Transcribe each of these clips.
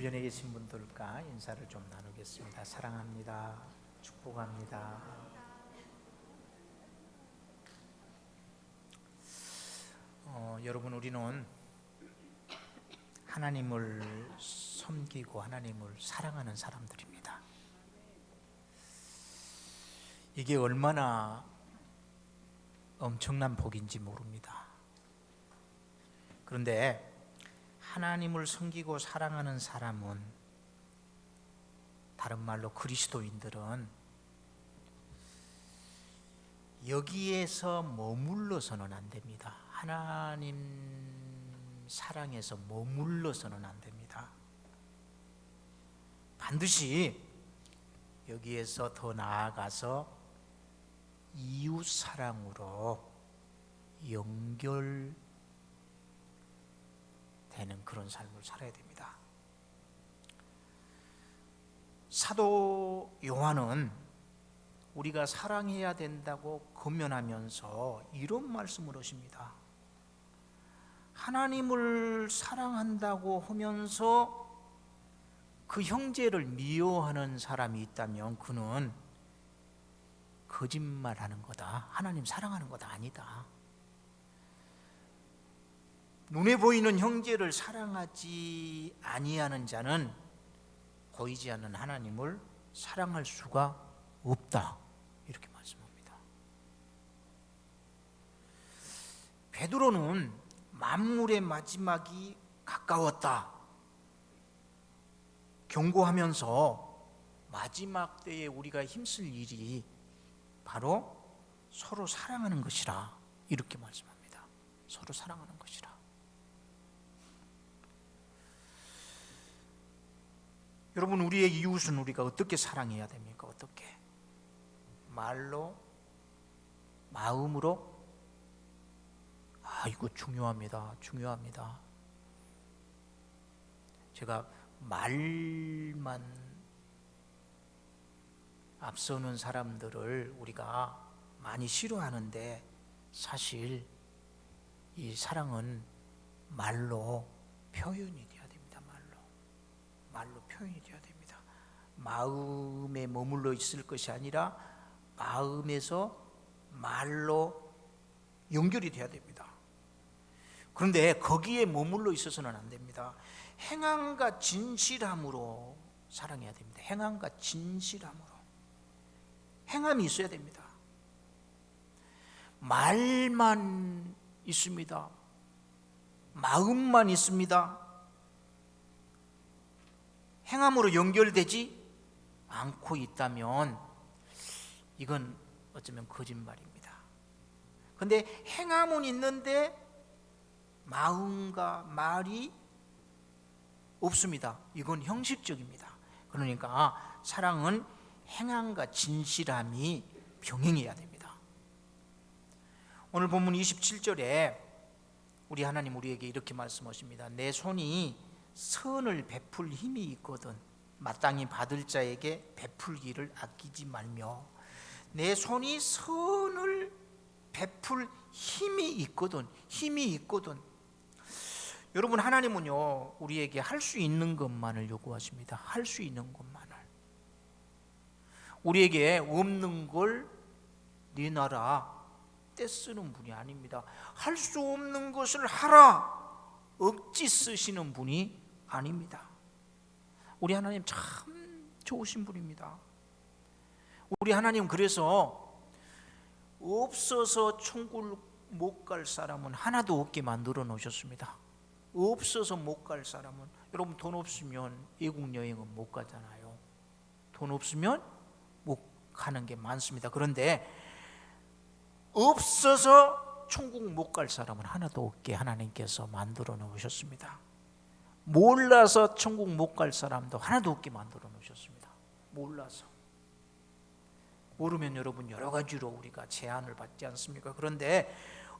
주변에 계신 분들과 인사를 좀 나누겠습니다. 사랑합니다. 축복합니다. 여러분, 우리는 하나님을 섬기고 하나님을 사랑하는 사람들입니다. 이게 얼마나 엄청난 복인지 모릅니다. 그런데 하나님을 섬기고 사랑하는 사람은, 다른 말로 그리스도인들은 여기에서 머물러서는 안 됩니다. 하나님 사랑에서 머물러서는 안 됩니다. 반드시 여기에서 더 나아가서 이웃 사랑으로 연결되는 그런 삶을 살아야 됩니다. 사도 요한은 우리가 사랑해야 된다고 권면하면서 이런 말씀을 하십니다. 하나님을 사랑한다고 하면서 그 형제를 미워하는 사람이 있다면 그는 거짓말하는 거다. 하나님 사랑하는 거다. 아니다. 눈에 보이는 형제를 사랑하지 아니하는 자는 보이지 않는 하나님을 사랑할 수가 없다. 이렇게 말씀합니다. 베드로는 만물의 마지막이 가까웠다 경고하면서 마지막 때에 우리가 힘쓸 일이 바로 서로 사랑하는 것이라 이렇게 말씀합니다. 서로 사랑하는 것이라. 여러분, 우리의 이웃은 우리가 어떻게 사랑해야 됩니까? 어떻게? 말로? 마음으로? 이거 중요합니다. 중요합니다. 제가 말만 앞서는 사람들을 우리가 많이 싫어하는데, 사실 이 사랑은 말로 표현이 돼야 됩니다. 말로 표현이 돼야 됩니다. 마음에 머물러 있을 것이 아니라 마음에서 말로 연결이 돼야 됩니다. 그런데 거기에 머물러 있어서는 안 됩니다. 행함과 진실함으로 사랑해야 됩니다. 행함과 진실함으로. 행함이 있어야 됩니다. 말만 있습니다. 마음만 있습니다. 행함으로 연결되지 않고 있다면 이건 어쩌면 거짓말입니다. 그런데 행함은 있는데 마음과 말이 없습니다. 이건 형식적입니다. 그러니까 사랑은 행함과 진실함이 병행해야 됩니다. 오늘 본문 27절에 우리 하나님 우리에게 이렇게 말씀하십니다. 내 손이 선을 베풀 힘이 있거든 마땅히 받을 자에게 베풀기를 아끼지 말며. 내 손이 선을 베풀 힘이 있거든. 여러분, 하나님은요 우리에게 할 수 있는 것만을 요구하십니다. 할 수 있는 것만을. 우리에게 없는 걸 내놔라 떼쓰는 분이 아닙니다. 할 수 없는 것을 하라 억지 쓰시는 분이 아닙니다. 우리 하나님 참 좋으신 분입니다. 우리 하나님, 그래서 없어서 천국 못 갈 사람은 하나도 없게 만들어 놓으셨습니다. 없어서 못 갈 사람은, 여러분 돈 없으면 외국 여행은 못 가잖아요. 돈 없으면 못 가는 게 많습니다. 그런데 없어서 천국 못 갈 사람은 하나도 없게 하나님께서 만들어 놓으셨습니다. 몰라서 천국 못 갈 사람도 하나도 없게 만들어 놓으셨습니다. 몰라서. 모르면 여러분 여러 가지로 우리가 제한을 받지 않습니까? 그런데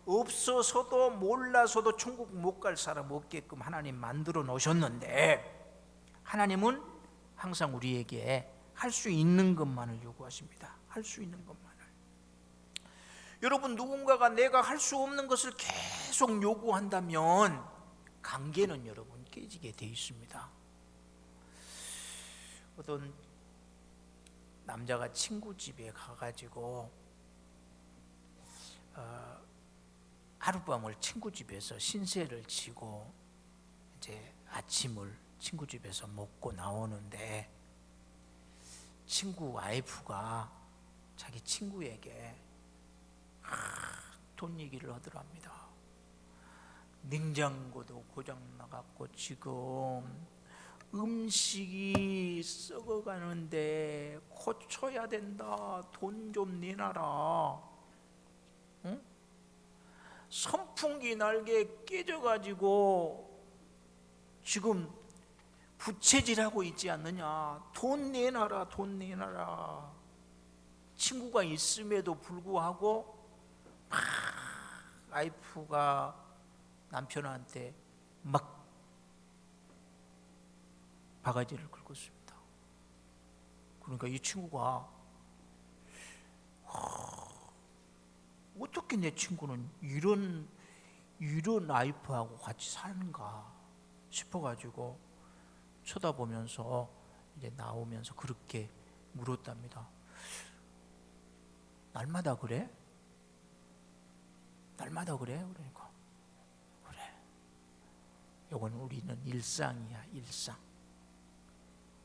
없어서도 몰라서도 천국 못 갈 사람 없게끔 하나님 만들어 놓으셨는데, 하나님은 항상 우리에게 할 수 있는 것만을 요구하십니다. 할 수 있는 것만을. 여러분, 누군가가 내가 할 수 없는 것을 계속 요구한다면 관계는 여러분 깨지게 돼 있습니다. 어떤 남자가 친구 집에 가가지고 하룻밤을 친구 집에서 신세를 지고 이제 아침을 친구 집에서 먹고 나오는데, 친구 와이프가 자기 친구에게 돈 얘기를 하더랍니다. 냉장고도 고장 나갔고 지금 음식이 썩어가는데 고쳐야 된다. 돈 좀 내놔라. 응? 선풍기 날개 깨져가지고 지금 부채질하고 있지 않느냐. 돈 내놔라. 돈 내놔라. 친구가 있음에도 불구하고 막 와이프가 남편한테 막 바가지를 긁었습니다. 그러니까 이 친구가 어떻게 내 친구는 이런 와이프하고 같이 사는가 싶어가지고 쳐다보면서 이제 나오면서 그렇게 물었답니다. 날마다 그래? 날마다 그래? 그러니까 그래. 이건 우리는 일상이야, 일상.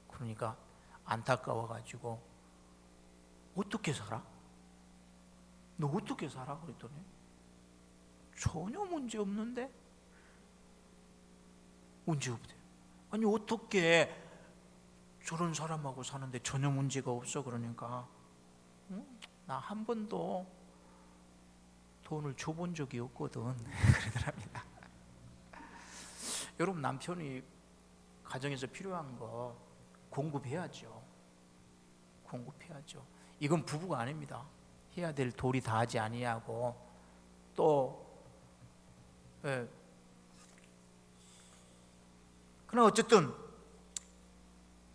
그러니까 안타까워가지고 어떻게 살아? 너 어떻게 살아? 그랬더니 전혀 문제 없는데? 문제 없대. 아니 어떻게 저런 사람하고 사는데 전혀 문제가 없어? 그러니까 나 한 번도 돈을 줘본 적이 없거든. 그러더랍니다. 여러분, 남편이 가정에서 필요한 거 공급해야죠. 공급해야죠. 이건 부부가 아닙니다. 해야 될 도리 다 하지 아니하고 또 그러나 어쨌든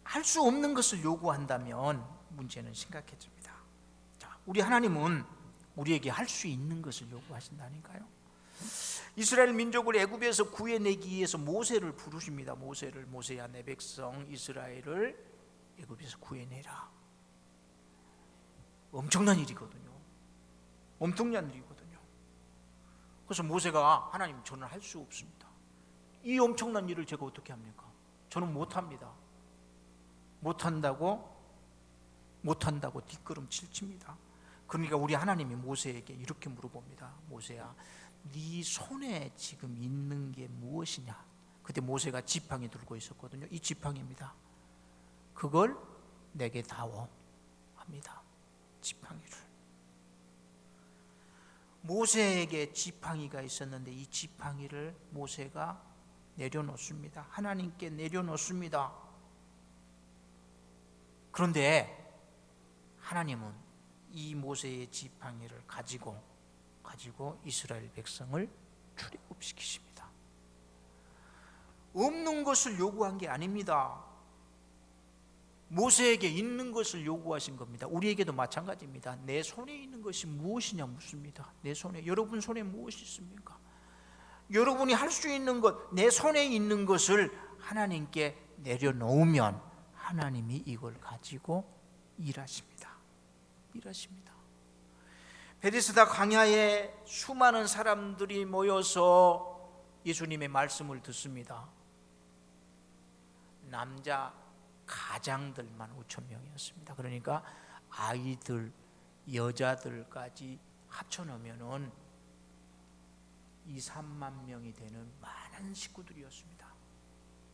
할 수 없는 것을 요구한다면 문제는 심각해집니다. 자, 우리 하나님은 우리에게 할 수 있는 것을 요구하신다니까요. 이스라엘 민족을 애굽에서 구해내기 위해서 모세를 부르십니다. 모세야 내 백성 이스라엘을 애굽에서 구해내라. 엄청난 일이거든요. 엄청난 일이거든요. 그래서 모세가 하나님, 저는 할 수 없습니다. 이 엄청난 일을 제가 어떻게 합니까? 저는 못합니다. 못한다고 뒷걸음질 칩니다. 그러니까 우리 하나님이 모세에게 이렇게 물어봅니다. 모세야, 네 손에 지금 있는 게 무엇이냐? 그때 모세가 지팡이 들고 있었거든요. 이 지팡이입니다. 그걸 내게 다오 합니다. 지팡이를. 모세에게 지팡이가 있었는데 이 지팡이를 모세가 내려놓습니다. 하나님께 내려놓습니다. 그런데 하나님은 이 모세의 지팡이를 가지고 이스라엘 백성을 출애굽시키십니다. 없는 것을 요구한 게 아닙니다. 모세에게 있는 것을 요구하신 겁니다. 우리에게도 마찬가지입니다. 내 손에 있는 것이 무엇이냐 묻습니다. 내 손에, 여러분 손에 무엇이 있습니까? 여러분이 할 수 있는 것, 내 손에 있는 것을 하나님께 내려놓으면 하나님이 이걸 가지고 일하십니다. 베데스다 광야에 수많은 사람들이 모여서 예수님의 말씀을 듣습니다. 남자 가장들만 5천 명이었습니다. 그러니까 아이들, 여자들까지 합쳐놓으면 2-3만 명이 되는 많은 식구들이었습니다.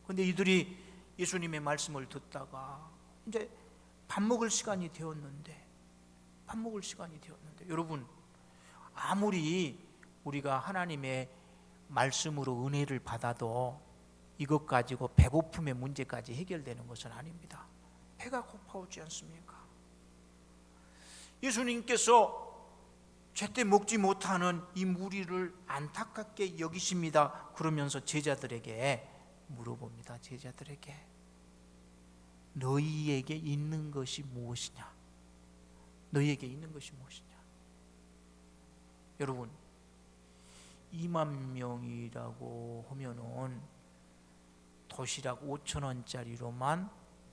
그런데 이들이 예수님의 말씀을 듣다가 이제 밥 먹을 시간이 되었는데 여러분, 아무리 우리가 하나님의 말씀으로 은혜를 받아도 이것 가지고 배고픔의 문제까지 해결되는 것은 아닙니다. 배가 고파오지 않습니까? 예수님께서 제때 먹지 못하는 이 무리를 안타깝게 여기십니다. 그러면서 제자들에게 물어봅니다. 제자들에게 너희에게 있는 것이 무엇이냐? 너희에게 있는 것이 무엇이냐? 여러분, 2만 명이라고 하면은 도시락 5,000원짜리로만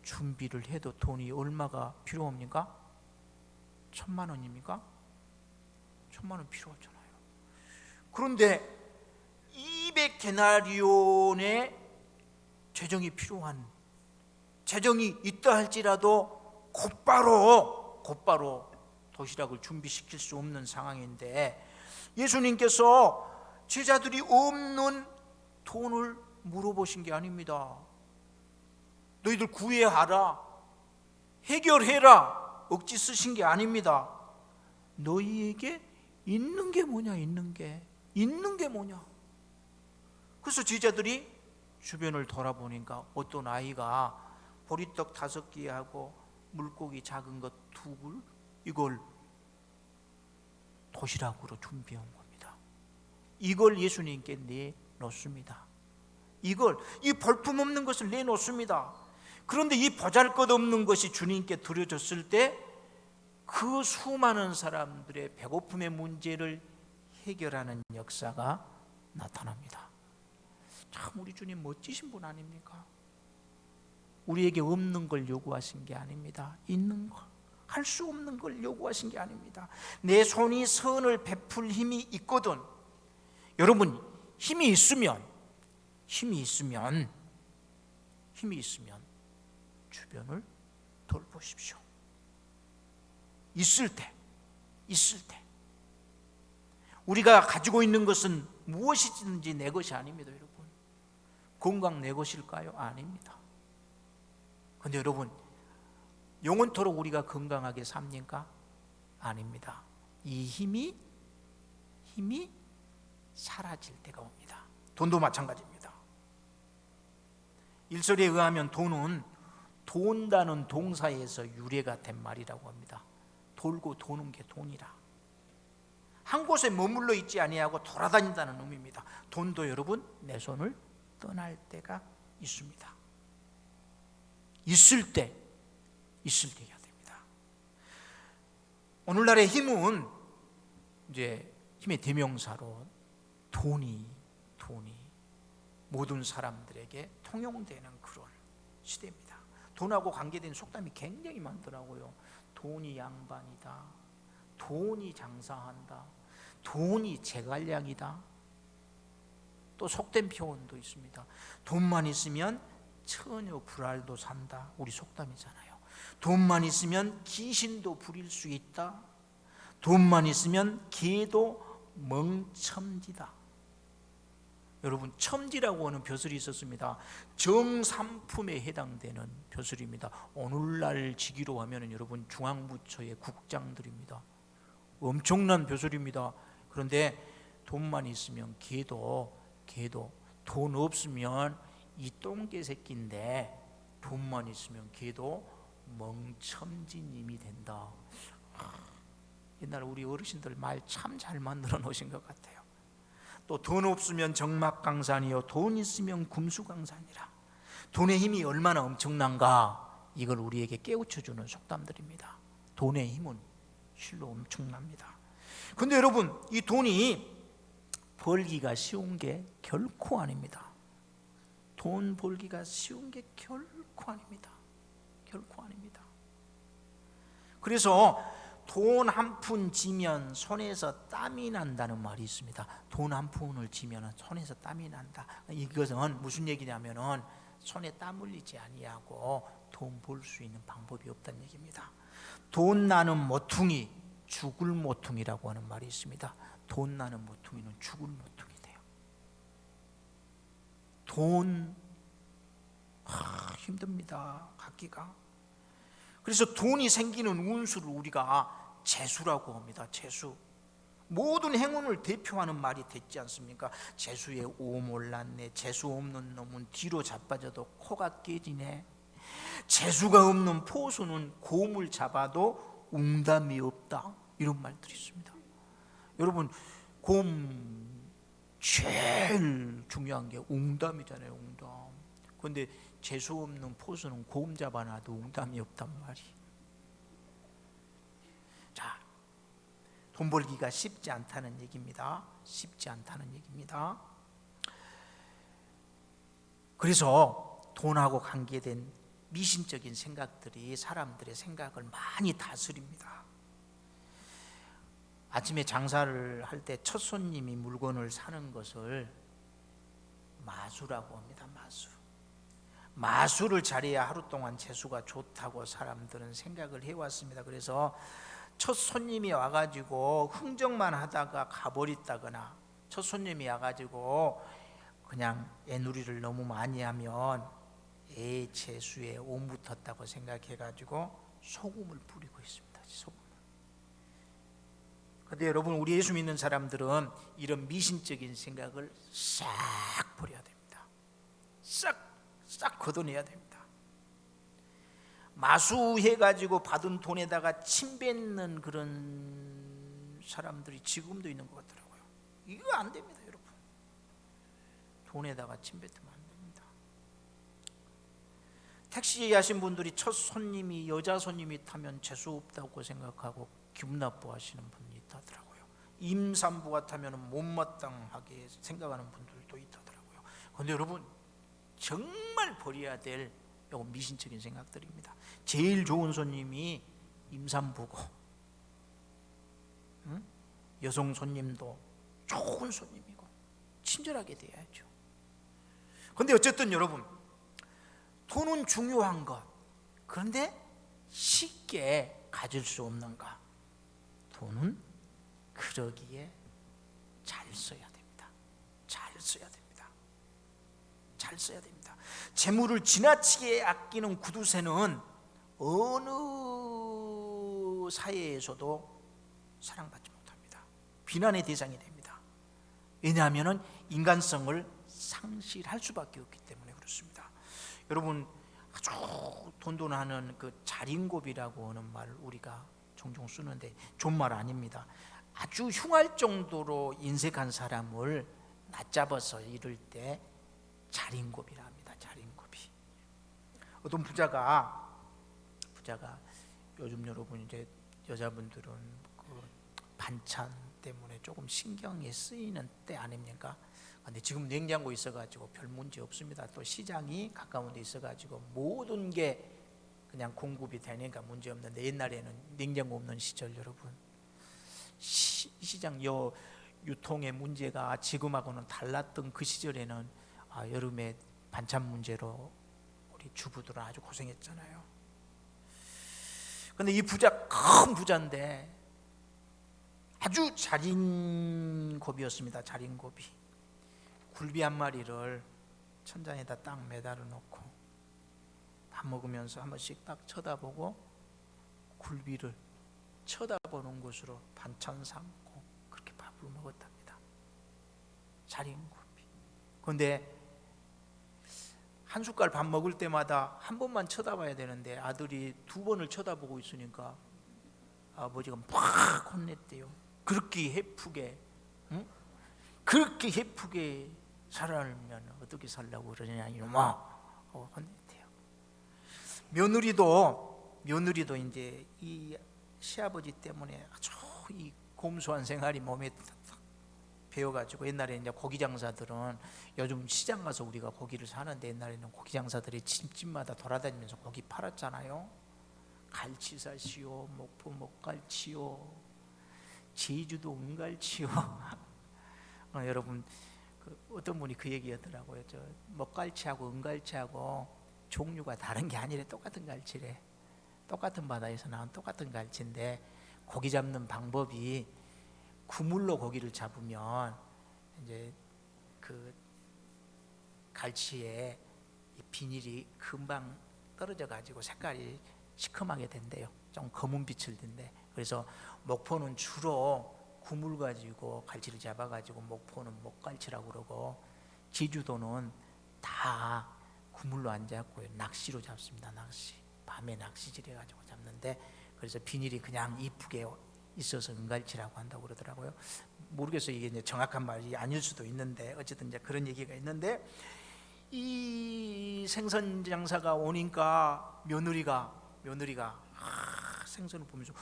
준비를 해도 돈이 얼마가 필요합니까? 1,000만 원입니까? 1,000만 원 필요하잖아요. 그런데 200데나리온의 재정이 필요한, 재정이 있다 할지라도 곧바로 도시락을 준비시킬 수 없는 상황인데, 예수님께서 제자들이 없는 돈을 물어보신 게 아닙니다. 너희들 구해하라, 해결해라, 억지 쓰신 게 아닙니다. 너희에게 있는 게 뭐냐, 있는 게 뭐냐. 그래서 제자들이 주변을 돌아보니까 어떤 아이가 보리떡 5개 하고 물고기 작은 것 2굴, 이걸 도시락으로 준비한 겁니다. 이걸 예수님께 내놓습니다. 이 볼품없는 것을 내놓습니다. 그런데 이 보잘것없는 것이 주님께 드려졌을 때 그 수많은 사람들의 배고픔의 문제를 해결하는 역사가 나타납니다. 참 우리 주님 멋지신 분 아닙니까? 우리에게 없는 걸 요구하신 게 아닙니다. 있는 거, 할 수 없는 걸 요구하신 게 아닙니다. 내 손이 선을 베풀 힘이 있거든. 여러분, 힘이 있으면 주변을 돌보십시오. 있을 때 우리가 가지고 있는 것은 무엇이든지 내 것이 아닙니다. 여러분, 건강 내 것일까요? 아닙니다. 그런데 여러분, 영원토록 우리가 건강하게 삽니까? 아닙니다. 이 힘이 사라질 때가 옵니다. 돈도 마찬가지입니다. 일설에 의하면 돈은 돈다는 동사에서 유래가 된 말이라고 합니다. 돌고 도는 게 돈이라. 한 곳에 머물러 있지 아니하고 돌아다닌다는 의미입니다. 돈도 여러분 내 손을 떠날 때가 있습니다. 있을 때 해야 됩니다. 오늘날의 힘은 이제 힘의 대명사로 돈이 모든 사람들에게 통용되는 그런 시대입니다. 돈하고 관계된 속담이 굉장히 많더라고요. 돈이 양반이다, 돈이 장사한다, 돈이 제갈량이다. 또 속된 표현도 있습니다. 돈만 있으면 처녀 불알도 산다. 우리 속담이잖아요. 돈만 있으면 귀신도 부릴 수 있다. 돈만 있으면 개도 멍첨지다. 여러분, 첨지라고 하는 벼슬이 있었습니다. 정삼품에 해당되는 벼슬입니다. 오늘날 지기로 하면 여러분 중앙부처의 국장들입니다. 엄청난 벼슬입니다. 그런데 돈만 있으면 개도, 돈 없으면 이 똥개 새끼인데 돈만 있으면 개도 멍첨지님이 된다. 옛날 우리 어르신들 말 참 잘 만들어 놓으신 것 같아요. 또 돈 없으면 정막강산이요 돈 있으면 금수강산이라. 돈의 힘이 얼마나 엄청난가, 이걸 우리에게 깨우쳐주는 속담들입니다. 돈의 힘은 실로 엄청납니다. 그런데 여러분, 이 돈이 벌기가 쉬운 게 결코 아닙니다. 돈 벌기가 쉬운 게 결코 아닙니다. 그래서 돈 한 푼 쥐면 손에서 땀이 난다는 말이 있습니다. 돈 한 푼을 쥐면 손에서 땀이 난다. 이것은 무슨 얘기냐면은 손에 땀 흘리지 아니하고 돈 벌 수 있는 방법이 없다는 얘기입니다. 돈 나는 모퉁이 죽을 모퉁이라고 하는 말이 있습니다. 돈 나는 모퉁이는 죽을 모퉁이 돼요. 돈 힘듭니다, 갖기가. 그래서 돈이 생기는 운수를 우리가 재수라고 합니다. 재수. 모든 행운을 대표하는 말이 됐지 않습니까? 재수에 오몰랐네, 재수 없는 놈은 뒤로 자빠져도 코가 깨지네, 재수가 없는 포수는 곰을 잡아도 웅담이 없다, 이런 말들이 있습니다. 여러분, 곰 제일 중요한 게 웅담이잖아요. 웅담. 그런데 재수 없는 포수는 곰 잡아놔도 웅담이 없단 말이. 자, 돈 벌기가 쉽지 않다는 얘기입니다. 그래서 돈하고 관계된 미신적인 생각들이 사람들의 생각을 많이 다스립니다. 아침에 장사를 할 때 첫 손님이 물건을 사는 것을 마수라고 합니다. 마수를 잘해야 하루 동안 재수가 좋다고 사람들은 생각을 해왔습니다. 그래서 첫 손님이 와가지고 흥정만 하다가 가버렸다거나, 첫 손님이 와가지고 그냥 애누리를 너무 많이 하면 재수에 온 붙었다고 생각해가지고 소금을 뿌리고 있습니다. 소금을. 그런데 여러분, 우리 예수 믿는 사람들은 이런 미신적인 생각을 싹 버려야 됩니다. 싹 걷어내야 됩니다. 마수해가지고 받은 돈에다가 침 뱉는 그런 사람들이 지금도 있는 것 같더라고요. 이거 안 됩니다, 여러분. 돈에다가 침 뱉으면 안 됩니다. 택시 하신 분들이 첫 손님이 여자 손님이 타면 재수 없다고 생각하고 기분 나빠하시는 분이 있다더라고요. 임산부가 타면 못마땅하게 생각하는 분들도 있다더라고요. 그런데 여러분, 정말 버려야 될 이건 미신적인 생각들입니다. 제일 좋은 손님이 임산부고, 여성 손님도 좋은 손님이고 친절하게 대해야죠. 그런데 어쨌든 여러분, 돈은 중요한 것, 그런데 쉽게 가질 수 없는 것, 돈은 그러기에 잘 써야 됩니다. 잘 써야 됩니다. 잘 써야 됩니다. 재물을 지나치게 아끼는 구두쇠는 어느 사회에서도 사랑받지 못합니다. 비난의 대상이 됩니다. 왜냐하면 인간성을 상실할 수밖에 없기 때문에 그렇습니다. 여러분, 아주 돈돈하는 그 자린고비라고 하는 말 우리가 종종 쓰는데 좋은 말 아닙니다. 아주 흉할 정도로 인색한 사람을 낮잡아서 이를 때 자린고비라 합니다. 자린고비. 어떤 부자가 요즘 여러분 이제 여자분들은 그 반찬 때문에 조금 신경이 쓰이는 때 아닙니까? 근데 지금 냉장고 있어가지고 별 문제 없습니다. 또 시장이 가까운 데 있어가지고 모든 게 그냥 공급이 되니까 문제 없는데, 옛날에는 냉장고 없는 시절 여러분, 시장 유통의 문제가 지금하고는 달랐던 그 시절에는 여름에 반찬 문제로 우리 주부들은 아주 고생했잖아요. 근데 이 부자, 큰 부자인데 아주 자린고비였습니다. 자린고비. 굴비 한 마리를 천장에다 딱 매달아 놓고 밥 먹으면서 한 번씩 딱 쳐다보고 굴비를 쳐다보는 곳으로 반찬 삼고 그렇게 밥을 먹었답니다. 자린고비. 그런데 한 숟갈 밥 먹을 때마다 한 번만 쳐다봐야 되는데 아들이 두 번을 쳐다보고 있으니까 아버지가 막 혼냈대요. 그렇게 예쁘게, 응? 그렇게 예쁘게 살아면 어떻게 살라고 그러냐 이놈아, 혼냈대요. 며느리도 이제 이 시아버지 때문에 아주 이 곰소한 생활이 몸에 배워가지고, 옛날에 이제 고기 장사들은, 요즘 시장 가서 우리가 고기를 사는데 옛날에는 고기 장사들이 집집마다 돌아다니면서 고기 팔았잖아요. 갈치 사시오, 목포 목갈치요, 제주도 은갈치요. 여러분, 어떤 분이 그 얘기하더라고요. 저 먹갈치하고 은갈치하고 종류가 다른 게 아니래. 똑같은 갈치래. 똑같은 바다에서 나온 똑같은 갈치인데 고기 잡는 방법이, 그물로 고기를 잡으면 이제 그 갈치에 이 비닐이 금방 떨어져 가지고 색깔이 시커멓게 된대요. 좀 검은 빛을 댄대. 그래서 목포는 주로 그물 가지고 갈치를 잡아 가지고 목포는 목갈치라고 그러고, 제주도는 다 그물로 안 잡고요, 낚시로 잡습니다. 낚시. 밤에 낚시질 해가지고 잡는데, 그래서 비닐이 그냥 이쁘게 있어서 은갈치라고 한다고 그러더라고요. 모르겠어요. 이게 이제 정확한 말이 아닐 수도 있는데, 어쨌든 이제 그런 얘기가 있는데, 이 생선 장사가 오니까 며느리가 생선을 보면서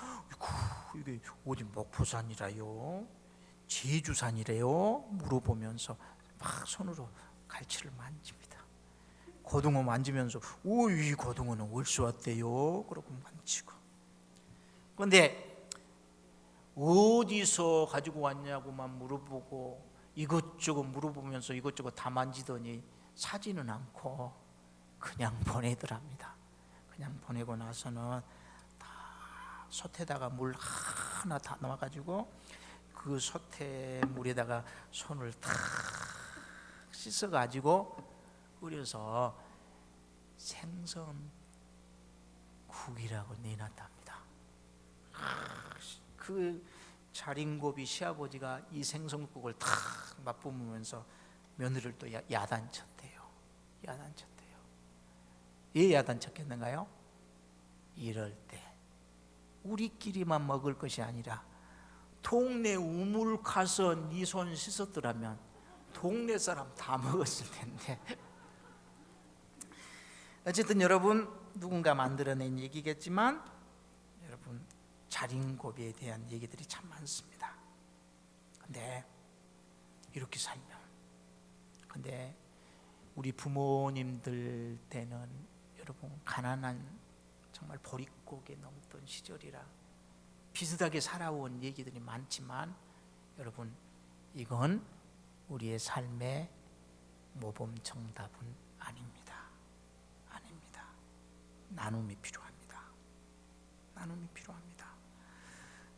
이게 어디 목포산이라요? 제주산이래요? 물어보면서 막 손으로 갈치를 만집니다. 고등어 만지면서 이 고등어는 어디서 왔대요? 그러고 만지고. 그런데 어디서 가지고 왔냐고만 물어보고 이것저것 물어보면서 이것저것 다 만지더니 사지는 않고 그냥 보내더랍니다. 그냥 보내고 나서는 다 솥에다가 물 하나 다 넣어가지고 그 솥에 물에다가 손을 탁 씻어가지고 끓여서 생선국이라고 내놨답니다. 그 자린고비 시아버지가 이 생선국을 탁 맛보면서 며느리를 또 야단쳤대요. 왜 야단쳤겠는가요? 이럴 때 우리끼리만 먹을 것이 아니라 동네 우물 가서 네 손 씻었더라면 동네 사람 다 먹었을 텐데. 어쨌든 여러분, 누군가 만들어낸 얘기겠지만 여러분, 자린고비에 대한 얘기들이 참 많습니다. 근데 이렇게 살면, 근데 우리 부모님들 때는 여러분 가난한 정말 보릿고개 넘던 시절이라 비슷하게 살아온 얘기들이 많지만 여러분, 이건 우리의 삶의 모범 정답은 아닙니다. 나눔이 필요합니다.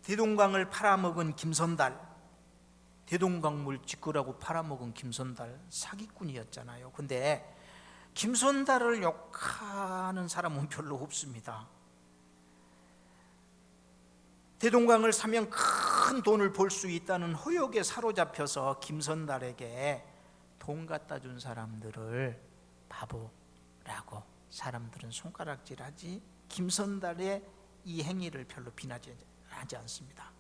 대동강을 팔아먹은 김선달, 대동강물 짓구라고 팔아먹은 김선달 사기꾼이었잖아요. 근데 김선달을 욕하는 사람은 별로 없습니다. 대동강을 사면 큰 돈을 벌 수 있다는 허역에 사로잡혀서 김선달에게 돈 갖다 준 사람들을 바보라고 사람들은 손가락질하지 김선달의 이 행위를 별로 비난하지 않습니다.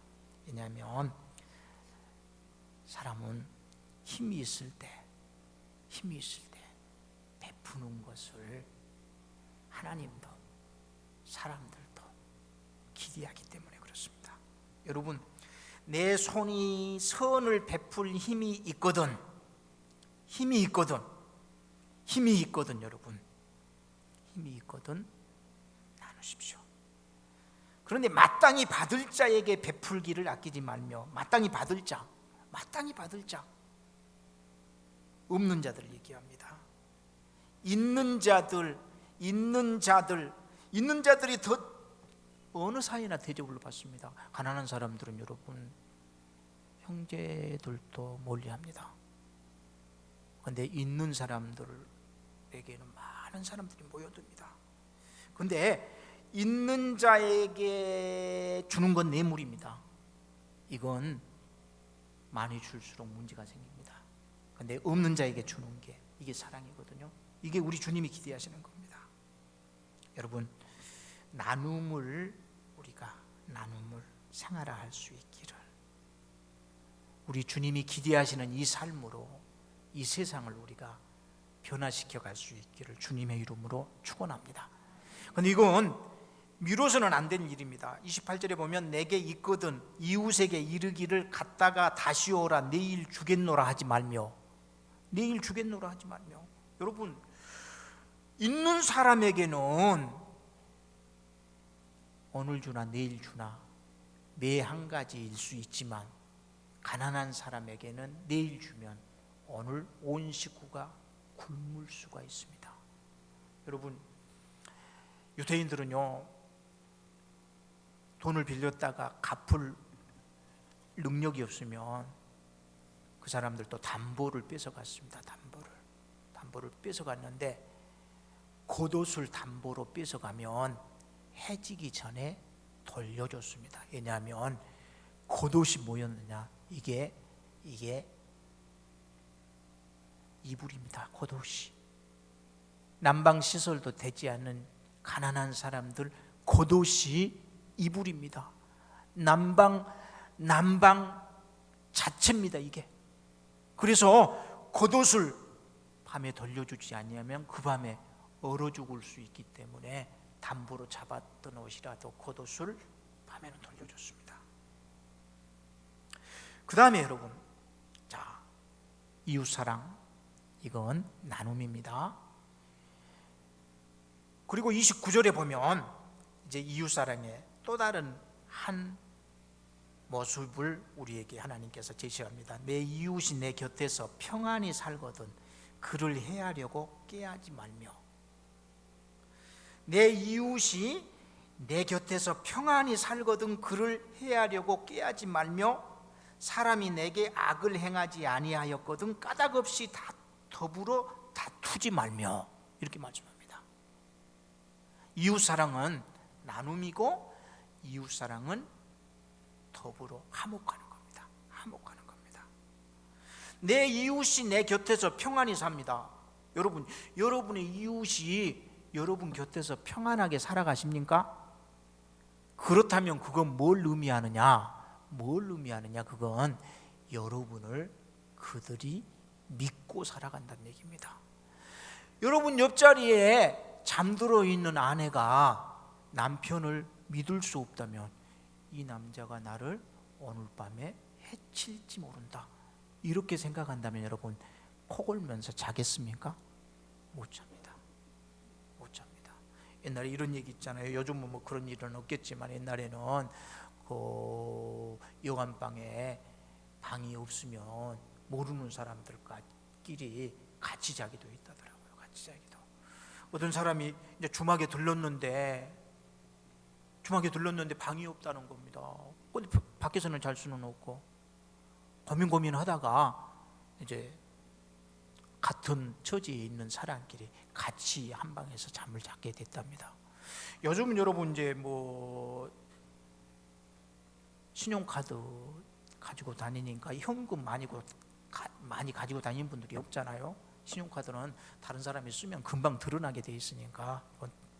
왜냐하면 사람은 힘이 있을 때 베푸는 것을 하나님도 사람들도 기대하기 때문에 그렇습니다. 여러분, 내 손이 선을 베풀 힘이 있거든 여러분, 힘이 있거든 나누십시오. 그런데 마땅히 받을 자에게 베풀기를 아끼지 말며, 마땅히 받을 자 없는 자들을 얘기합니다. 있는 자들이 더 어느 사이나 대접을 받습니다. 가난한 사람들은 여러분 형제들도 멀리합니다. 그런데 있는 사람들에게는 많은 사람들이 모여듭니다. 그런데 있는 자에게 주는 건 뇌물입니다. 이건 많이 줄수록 문제가 생깁니다. 그런데 없는 자에게 주는 게 이게 사랑이거든요. 이게 우리 주님이 기대하시는 겁니다. 여러분, 우리가 나눔을 생활화할 수 있기를, 우리 주님이 기대하시는 이 삶으로 이 세상을 우리가 변화시켜 갈 수 있기를 주님의 이름으로 축원합니다. 그런데 이건 미뤄서는 안 된 일입니다. 28절에 보면 내게 있거든 이웃에게 이르기를 갔다가 다시 오라 내일 주겠노라 하지 말며. 여러분, 있는 사람에게는 오늘 주나 내일 주나 매 한 가지일 수 있지만 가난한 사람에게는 내일 주면 오늘 온 식구가 굶을 수가 있습니다. 여러분, 유대인들은요, 돈을 빌렸다가 갚을 능력이 없으면 그 사람들도 담보를 뺏어갔습니다. 담보를 뺏어갔는데 겉옷을 담보로 뺏어가면 해지기 전에 돌려줬습니다. 왜냐하면 겉옷이 뭐였느냐, 이게 이불입니다. 겉옷이 난방 시설도 되지 않는 가난한 사람들 겉옷이 이불입니다. 난방 자체입니다. 이게. 그래서 겉옷을 밤에 돌려주지 않으면 그 밤에 얼어 죽을 수 있기 때문에 담보로 잡았던 옷이라도 겉옷을 밤에는 돌려줬습니다. 그 다음에 여러분, 자, 이웃사랑, 이건 나눔입니다. 그리고 29절에 보면 이제 이웃사랑의 또 다른 한 모습을 우리에게 하나님께서 제시합니다. 내 이웃이 내 곁에서 평안히 살거든 그를 해하려고 깨하지 말며. 내 이웃이 내 곁에서 평안히 살거든 그를 해하려고 깨하지 말며 사람이 내게 악을 행하지 아니하였거든 까닭없이 더불어 다투지 말며. 이렇게 말씀합니다. 이웃사랑은 나눔이고 이웃사랑은 더불어 화목하는 겁니다. 화목하는 겁니다. 내 이웃이 내 곁에서 평안히 삽니다. 여러분의 이웃이 여러분 곁에서 평안하게 살아가십니까? 그렇다면 그건 뭘 의미하느냐? 그건 여러분을 그들이 믿고 살아간다는 얘기입니다. 여러분 옆자리에 잠들어 있는 아내가 남편을 믿을 수 없다면 이 남자가 나를 오늘 밤에 해칠지 모른다 이렇게 생각한다면 여러분 코 골면서 자겠습니까? 못 잡니다. 옛날에 이런 얘기 있잖아요. 요즘은 뭐 그런 일은 없겠지만 옛날에는 그 여관방에 방이 없으면 모르는 사람들끼리 같이 자기도 있다더라고요. 같이 자기도. 어떤 사람이 이제 주막에 들렀는데 방이 없다는 겁니다. 근데 밖에서는 잘 수는 없고 고민하다가 이제 같은 처지에 있는 사람끼리 같이 한 방에서 잠을 자게 됐답니다. 요즘은 여러분 이제 뭐 신용카드 가지고 다니니까 현금 많이 가지고 다니는 분들이 없잖아요. 신용카드는 다른 사람이 쓰면 금방 드러나게 돼 있으니까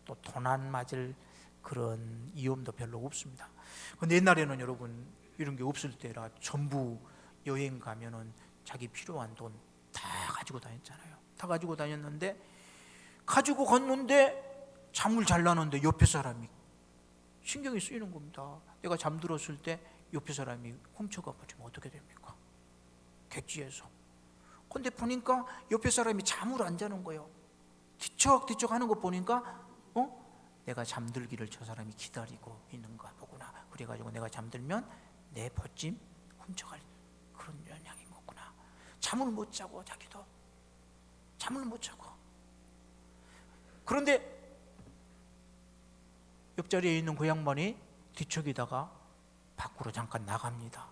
또 돈 안 맞을 그런 위험도 별로 없습니다. 근데 옛날에는 여러분 이런 게 없을 때라 전부 여행 가면은 자기 필요한 돈 다 가지고 다녔잖아요. 다 가지고 다녔는데 가지고 갔는데 잠을 잘 나는데 옆에 사람이 신경이 쓰이는 겁니다. 내가 잠들었을 때 옆에 사람이 훔쳐가 버리면 어떻게 됩니까? 객지에서. 근데 보니까 옆에 사람이 잠을 안 자는 거예요. 뒤척뒤척 하는 거 보니까 내가 잠들기를 저 사람이 기다리고 있는가 보구나. 그래가지고 내가 잠들면 내 벗짐 훔쳐갈 그런 영향인 거구나. 잠을 못 자고 자기도 잠을 못 자고. 그런데 옆자리에 있는 그 양반이 뒤척이다가 밖으로 잠깐 나갑니다.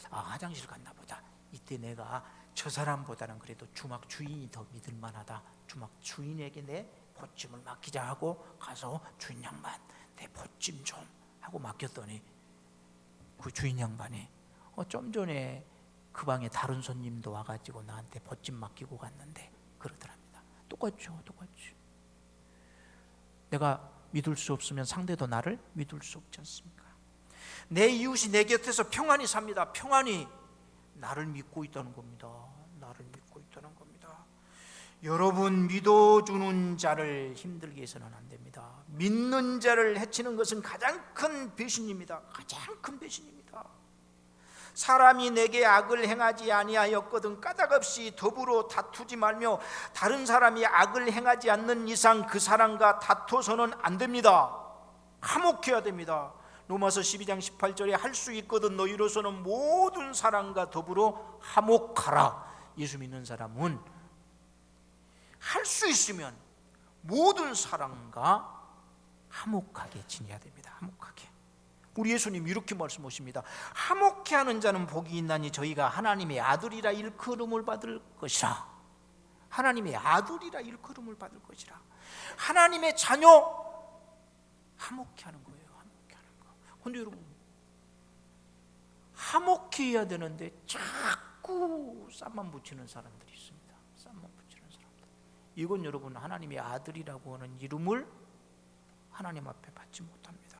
화장실 갔나 보다. 이때 내가 저 사람보다는 그래도 주막 주인이 더 믿을 만하다. 주막 주인에게 내 벗짐을 맡기자 하고 가서 주인 양반 내 벗짐 좀 하고 맡겼더니 그 주인 양반이 좀 전에 그 방에 다른 손님도 와가지고 나한테 벗짐 맡기고 갔는데 그러더랍니다. 똑같죠. 내가 믿을 수 없으면 상대도 나를 믿을 수 없지 않습니까? 내 이웃이 내 곁에서 평안히 삽니다. 평안히 나를 믿고 있다는 겁니다. 여러분 믿어주는 자를 힘들게 해서는 안 됩니다. 믿는 자를 해치는 것은 가장 큰 배신입니다. 사람이 내게 악을 행하지 아니하였거든 까닭없이 더불어 다투지 말며. 다른 사람이 악을 행하지 않는 이상 그 사람과 다투서는 안 됩니다. 화목해야 됩니다. 로마서 12장 18절에 할 수 있거든 너희로서는 모든 사람과 더불어 화목하라. 예수 믿는 사람은 할 수 있으면 모든 사람과 화목하게 지내야 됩니다. 화목하게. 우리 예수님 이렇게 말씀하십니다. 화목해 하는 자는 복이 있나니 저희가 하나님의 아들이라 일컬음을 받을 것이라. 하나님의 아들이라 일컬음을 받을 것이라. 하나님의 자녀 화목해 하는 거예요. 그런데 여러분 화목해 해야 되는데 자꾸 쌈만 붙이는 사람들이 있습니다. 이건 여러분 하나님의 아들이라고 하는 이름을 하나님 앞에 받지 못합니다.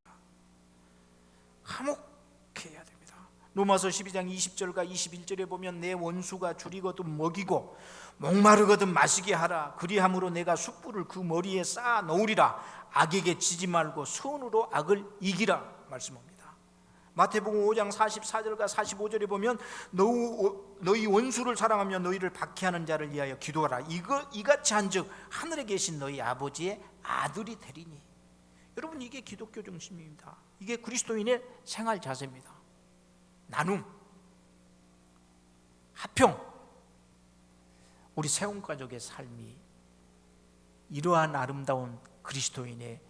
화목해야 됩니다. 로마서 12장 20절과 21절에 보면 내 원수가 줄이거든 먹이고 목마르거든 마시게 하라. 그리함으로 내가 숯불을 그 머리에 쌓아 놓으리라. 악에게 지지 말고 선으로 악을 이기라 말씀합니다. 마태복음 5장 44절과 45절에 보면 너희 원수를 사랑하며 너희를 박해하는 자를 위하여 기도하라. 이같이 한즉 하늘에 계신 너희 아버지의 아들이 되리니. 여러분, 이게 기독교 중심입니다. 이게 그리스도인의 생활 자세입니다. 나눔, 화평. 우리 세운가족의 삶이 이러한 아름다운 그리스도인의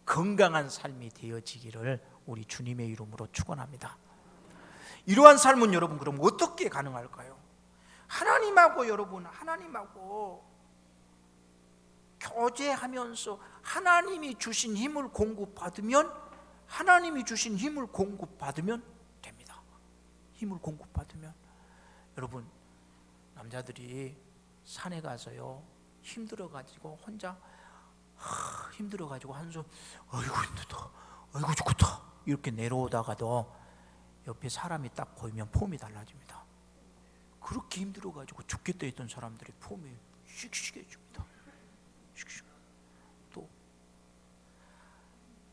건강한 삶이 되어지기를 우리 주님의 이름으로 축원합니다. 이러한 삶은 여러분 그럼 어떻게 가능할까요? 하나님하고, 여러분, 하나님하고 교제하면서 하나님이 주신 힘을 공급받으면, 하나님이 주신 힘을 공급받으면 됩니다. 힘을 공급받으면. 여러분, 남자들이 산에 가서요, 힘들어가지고 혼자 힘들어가지고 한숨, 아이고 힘들다, 아이고 죽겠다 이렇게 내려오다가도 옆에 사람이 딱 보이면 폼이 달라집니다. 그렇게 힘들어가지고 죽겠다 했던 사람들이 폼이 씩씩해집니다. 씩씩. 또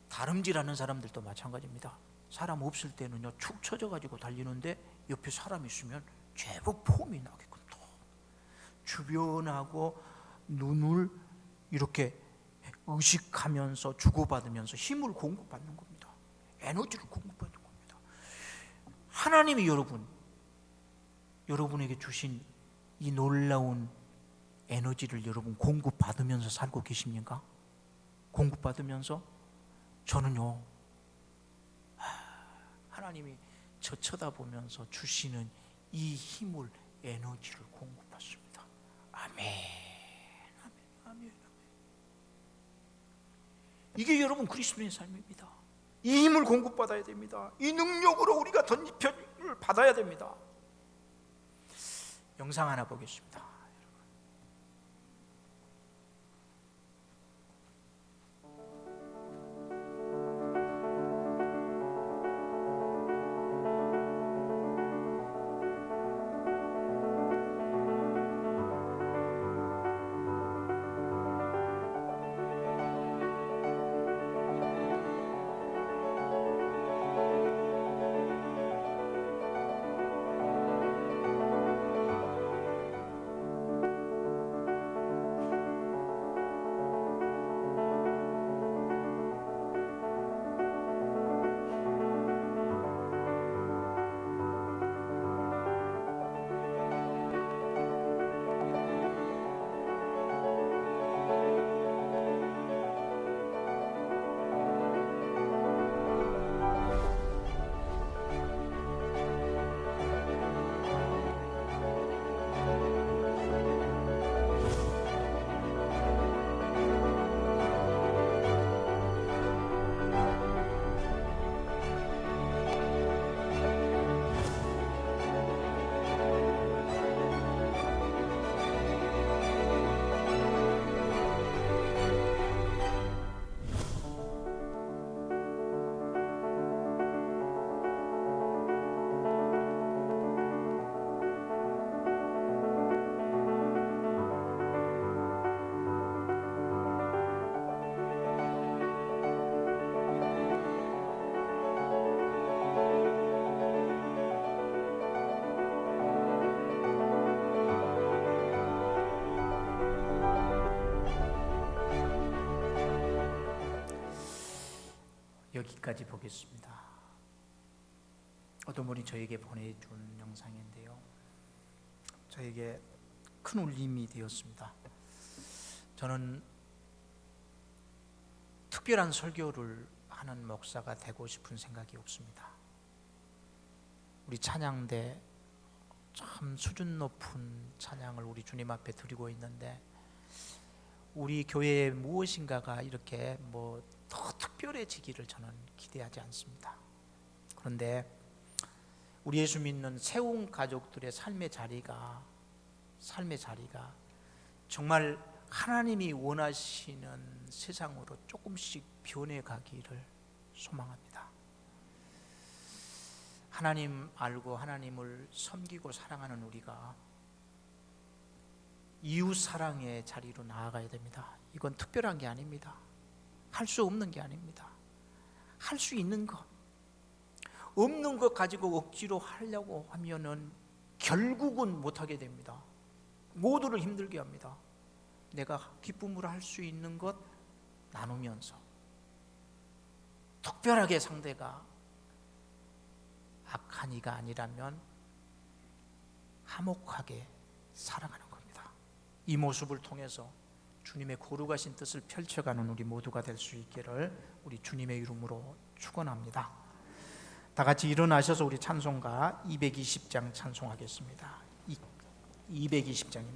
다름질하는 사람들도 마찬가지입니다. 사람 없을 때는요 축 처져가지고 달리는데 옆에 사람 있으면 제법 폼이 나게끔 또 주변하고 눈을 이렇게 의식하면서 주고받으면서 힘을 공급받는 겁니다. 에너지를 공급받는 겁니다. 하나님이 여러분에게 주신 이 놀라운 에너지를 여러분 공급받으면서 살고 계십니까? 공급받으면서? 저는요, 하나님이 저 쳐다보면서 주시는 이 힘을, 에너지를 공급받습니다. 아멘, 아멘, 아멘, 아멘. 이게 여러분 그리스도의 삶입니다. 이 힘을 공급받아야 됩니다. 이 능력으로 우리가 던지편을 받아야 됩니다. 영상 하나 보겠습니다. 여기까지 보겠습니다. 어떤 분이 저에게 보내준 영상인데요, 저에게 큰 울림이 되었습니다. 저는 특별한 설교를 하는 목사가 되고 싶은 생각이 없습니다. 우리 찬양대 참 수준 높은 찬양을 우리 주님 앞에 드리고 있는데, 우리 교회에 무엇인가가 이렇게 더 특별해지기를 저는 기대하지 않습니다. 그런데 우리 예수 믿는 세운 가족들의 삶의 자리가 정말 하나님이 원하시는 세상으로 조금씩 변해가기를 소망합니다. 하나님 알고 하나님을 섬기고 사랑하는 우리가 이웃 사랑의 자리로 나아가야 됩니다. 이건 특별한 게 아닙니다. 할 수 없는 게 아닙니다. 할 수 있는 것, 없는 것 가지고 억지로 하려고 하면은 결국은 못하게 됩니다. 모두를 힘들게 합니다. 내가 기쁨으로 할 수 있는 것 나누면서 특별하게 상대가 악한 이가 아니라면 화목하게 살아가는 겁니다. 이 모습을 통해서 주님의 거룩하신 뜻을 펼쳐가는 우리 모두가 될 수 있기를 우리 주님의 이름으로 축원합니다. 다 같이 일어나셔서 우리 찬송가 220장 찬송하겠습니다. 220장입니다.